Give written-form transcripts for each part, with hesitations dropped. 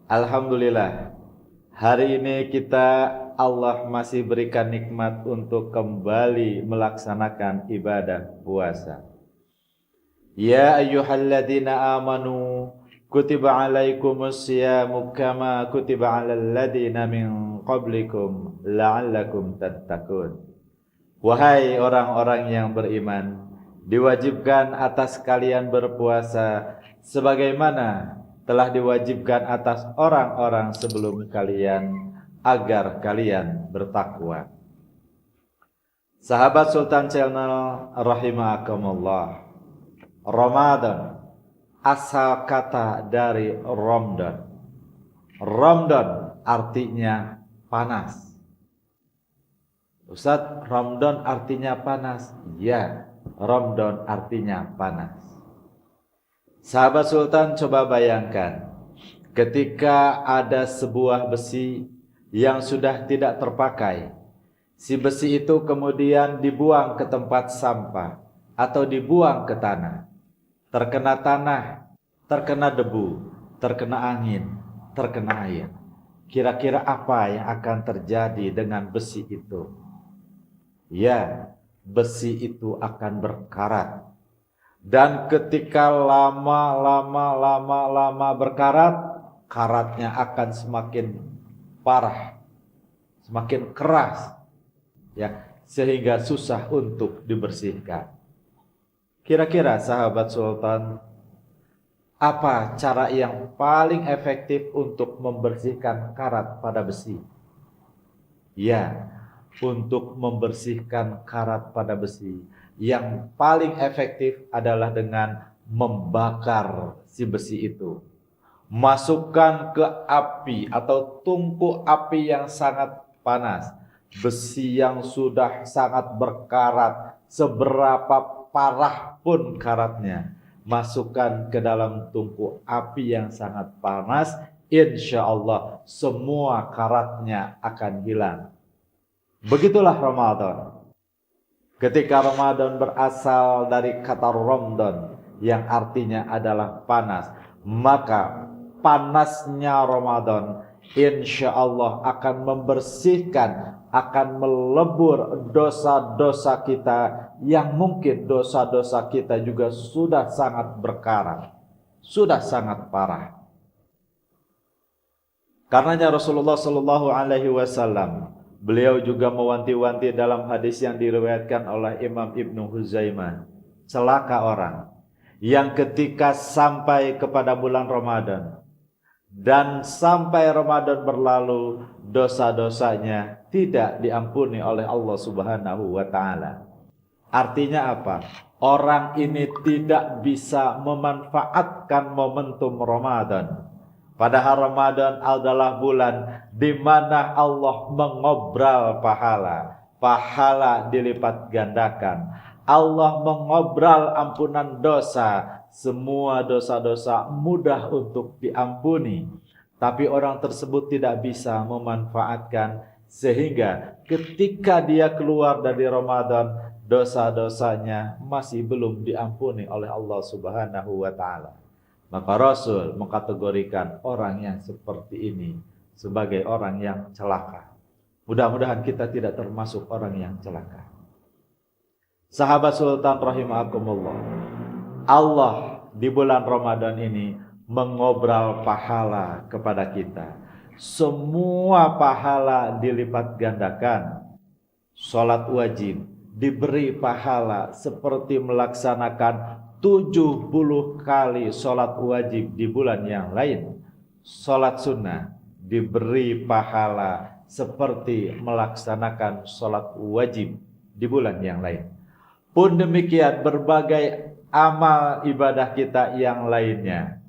Alhamdulillah, hari ini Allah masih berikan nikmat untuk kembali melaksanakan ibadah puasa. Ya ayyuhalladzina amanu kutiba alaikumus siyamu kama kutiba alal ladzina min qablikum la'allakum tattaqun. Wahai orang-orang yang beriman, diwajibkan atas kalian berpuasa sebagaimana telah diwajibkan atas orang-orang sebelum kalian agar kalian bertakwa. Sahabat Sultan Channel rahimakumullah. Ramadan asal kata dari Ramadan. Ramadan artinya panas. Ustaz, Ramadan artinya panas? Ya, Ramadan artinya panas. Sahabat Sultan, coba bayangkan ketika ada sebuah besi yang sudah tidak terpakai. Si besi itu kemudian dibuang ke tempat sampah atau dibuang ke tanah. Terkena tanah, terkena debu, terkena angin, terkena air. Kira-kira apa yang akan terjadi dengan besi itu? Ya, besi itu akan berkarat. Dan ketika lama berkarat, karatnya akan semakin parah, semakin keras, ya, sehingga susah untuk dibersihkan. Kira-kira sahabat Sultan, apa cara yang paling efektif untuk membersihkan karat pada besi? Ya, untuk membersihkan karat pada besi, yang paling efektif adalah dengan membakar si besi itu. Masukkan ke api atau tungku api yang sangat panas. Besi yang sudah sangat berkarat, seberapa parah pun karatnya, masukkan ke dalam tungku api yang sangat panas, insya Allah semua karatnya akan hilang. Begitulah Ramadan. Ketika Ramadan berasal dari kata Ramadan yang artinya adalah panas, maka panasnya Ramadan insya Allah akan membersihkan, akan melebur dosa-dosa kita yang mungkin dosa-dosa kita juga sudah sangat berkarat, sudah sangat parah. Karenanya Rasulullah Shallallahu Alaihi Wasallam beliau juga mewanti-wanti dalam hadis yang diriwayatkan oleh Imam Ibnu Huzaimah, celaka orang yang ketika sampai kepada bulan Ramadan dan sampai Ramadan berlalu, dosa-dosanya tidak diampuni oleh Allah Subhanahu wa taala. Artinya apa? Orang ini tidak bisa memanfaatkan momentum Ramadan. Padahal Ramadan adalah bulan di mana Allah mengobral pahala. Pahala dilipat gandakan. Allah mengobral ampunan dosa. Semua dosa-dosa mudah untuk diampuni. Tapi orang tersebut tidak bisa memanfaatkan. Sehingga ketika dia keluar dari Ramadan, dosa-dosanya masih belum diampuni oleh Allah Subhanahu wa taala. Maka Rasul mengkategorikan orang yang seperti ini sebagai orang yang celaka. Mudah-mudahan kita tidak termasuk orang yang celaka. Sahabat Sultan rahimakumullah, Allah di bulan Ramadan ini mengobral pahala kepada kita. Semua pahala dilipat gandakan. Salat wajib diberi pahala seperti melaksanakan 70 kali sholat wajib di bulan yang lain. Sholat sunnah diberi pahala seperti melaksanakan sholat wajib di bulan yang lain. Pun demikian berbagai amal ibadah kita yang lainnya.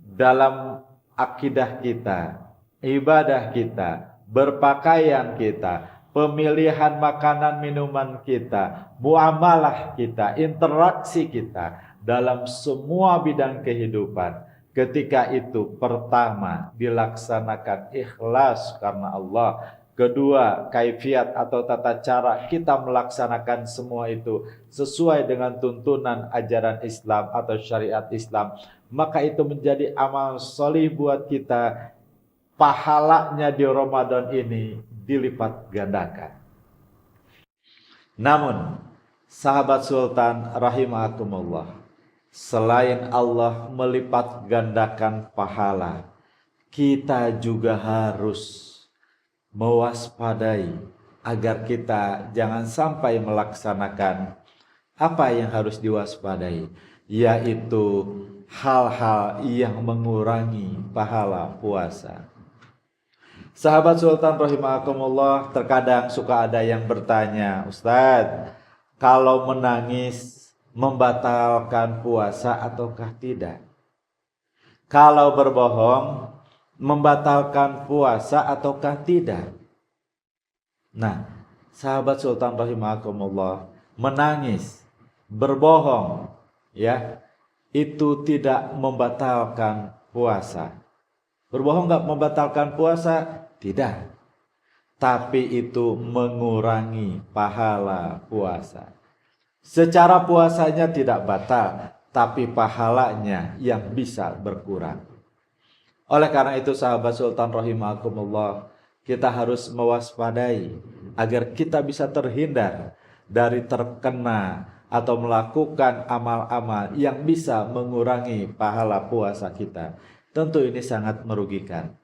Dalam akidah kita, ibadah kita, berpakaian kita, pemilihan makanan minuman kita, muamalah kita, interaksi kita dalam semua bidang kehidupan. Ketika itu pertama dilaksanakan ikhlas karena Allah. Kedua, kaifiat atau tata cara kita melaksanakan semua itu sesuai dengan tuntunan ajaran Islam atau syariat Islam. Maka itu menjadi amal solih buat kita pahalanya di Ramadan ini dilipat gandakan. Namun, sahabat Sultan rahimakumullah, selain Allah melipat gandakan pahala, kita juga harus mewaspadai agar kita jangan sampai melaksanakan apa yang harus diwaspadai, yaitu hal-hal yang mengurangi pahala puasa. Sahabat Sultan rahimakumullah, terkadang suka ada yang bertanya, Ustadz, kalau menangis membatalkan puasa ataukah tidak? Kalau berbohong membatalkan puasa ataukah tidak? Nah, sahabat Sultan rahimakumullah, menangis, berbohong, ya, itu tidak membatalkan puasa. Berbohong nggak membatalkan puasa? Tidak. Tapi itu mengurangi pahala puasa. Secara puasanya tidak batal, tapi pahalanya yang bisa berkurang. Oleh karena itu sahabat Sultan rahimakumullah, kita harus mewaspadai agar kita bisa terhindar dari terkena atau melakukan amal-amal yang bisa mengurangi pahala puasa kita. Tentu ini sangat merugikan.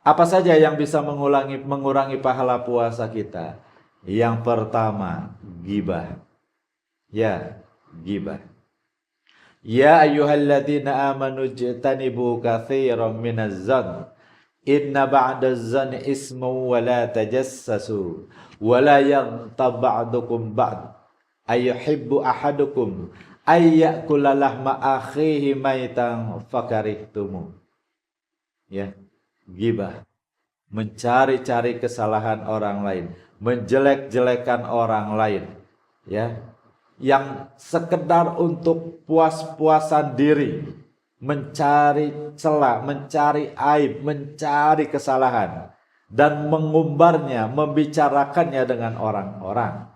Apa saja yang bisa mengurangi pahala puasa kita? Yang pertama, ghibah. Ya, ghibah. Ya ayyuhalladzina amanu jtanibu katsiran minaz-zann. Inna ba'daz-zanni ismun wa la tajassasu wa la yaghtab ba'dukum ba'd. Ayuhibbu ahadukum ayyakula lahma akhihi maitan fakarihtumu. Ya, ghibah, mencari-cari kesalahan orang lain, menjelek-jelekan orang lain, ya, yang sekedar untuk puas-puasan diri, mencari celah, mencari aib, mencari kesalahan, dan mengumbarnya, membicarakannya dengan orang-orang.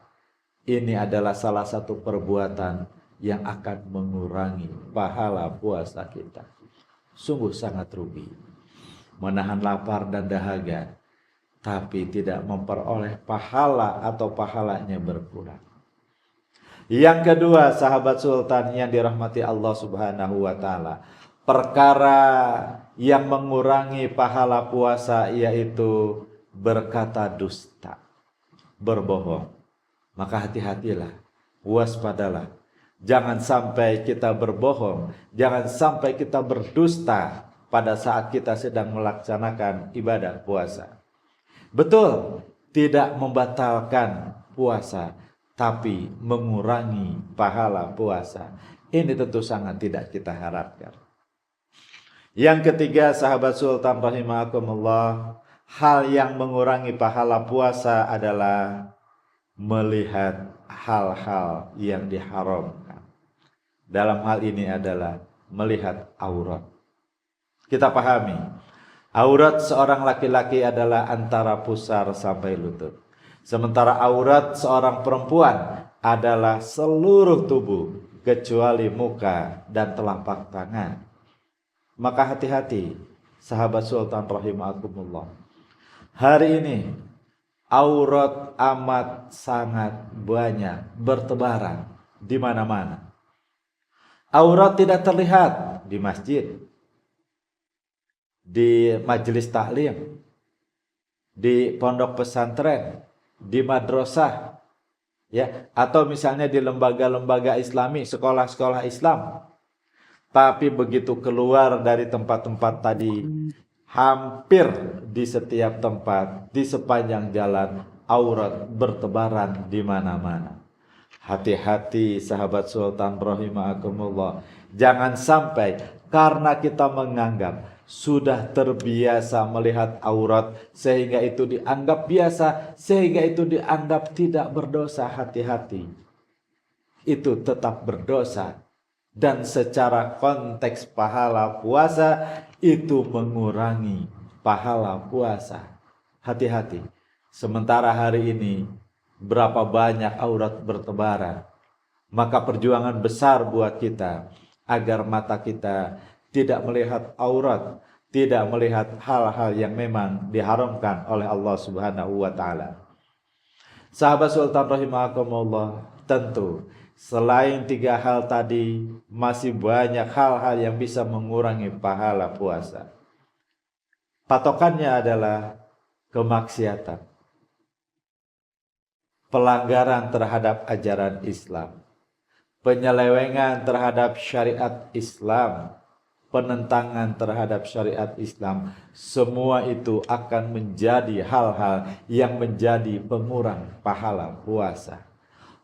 Ini adalah salah satu perbuatan yang akan mengurangi pahala puasa kita. Sungguh sangat rugi. Menahan lapar dan dahaga, tapi tidak memperoleh pahala atau pahalanya berkurang. Yang kedua, sahabat Sultan yang dirahmati Allah Subhanahu wa Ta'ala, perkara yang mengurangi pahala puasa yaitu berkata dusta, berbohong. Maka hati-hatilah, waspadalah. Jangan sampai kita berbohong, jangan sampai kita berdusta pada saat kita sedang melaksanakan ibadah puasa. Betul, tidak membatalkan puasa, tapi mengurangi pahala puasa. Ini tentu sangat tidak kita harapkan. Yang ketiga, sahabat Sultan rahimakumullah, hal yang mengurangi pahala puasa adalah melihat hal-hal yang diharamkan. Dalam hal ini adalah melihat aurat. Kita pahami, aurat seorang laki-laki adalah antara pusar sampai lutut. Sementara aurat seorang perempuan adalah seluruh tubuh kecuali muka dan telapak tangan. Maka hati-hati, sahabat Sultan rahimakumullah. Hari ini aurat amat sangat banyak bertebaran di mana-mana. Aurat tidak terlihat di masjid, di majelis taklim, di pondok pesantren, di madrasah, ya, atau misalnya di lembaga-lembaga Islami, sekolah-sekolah Islam. Tapi begitu keluar dari tempat-tempat tadi, hampir di setiap tempat, di sepanjang jalan, aurat bertebaran di mana-mana. Hati-hati sahabat Sultan rahimakumullah, jangan sampai karena kita menganggap sudah terbiasa melihat aurat sehingga itu dianggap biasa, sehingga itu dianggap tidak berdosa. Hati-hati, itu tetap berdosa, dan secara konteks pahala puasa itu mengurangi pahala puasa. Hati-hati. Sementara hari ini berapa banyak aurat bertebaran, maka perjuangan besar buat kita agar mata kita tidak melihat aurat, tidak melihat hal-hal yang memang diharamkan oleh Allah Subhanahu wa taala. Sahabat Sultan rahimakumullah, tentu selain 3 hal tadi masih banyak hal-hal yang bisa mengurangi pahala puasa. Patokannya adalah kemaksiatan, pelanggaran terhadap ajaran Islam, penyelewengan terhadap syariat Islam, penentangan terhadap syariat Islam. Semua itu akan menjadi hal-hal yang menjadi pengurang pahala puasa.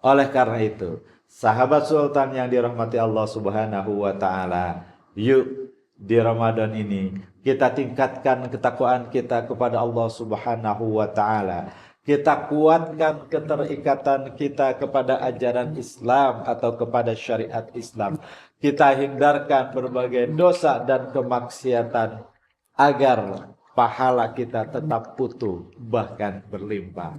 Oleh karena itu, sahabat Sultan yang dirahmati Allah Subhanahu wa taala, yuk di Ramadan ini kita tingkatkan ketakwaan kita kepada Allah Subhanahu wa taala. Kita kuatkan keterikatan kita kepada ajaran Islam atau kepada syariat Islam. Kita hindarkan berbagai dosa dan kemaksiatan agar pahala kita tetap utuh bahkan berlimpah.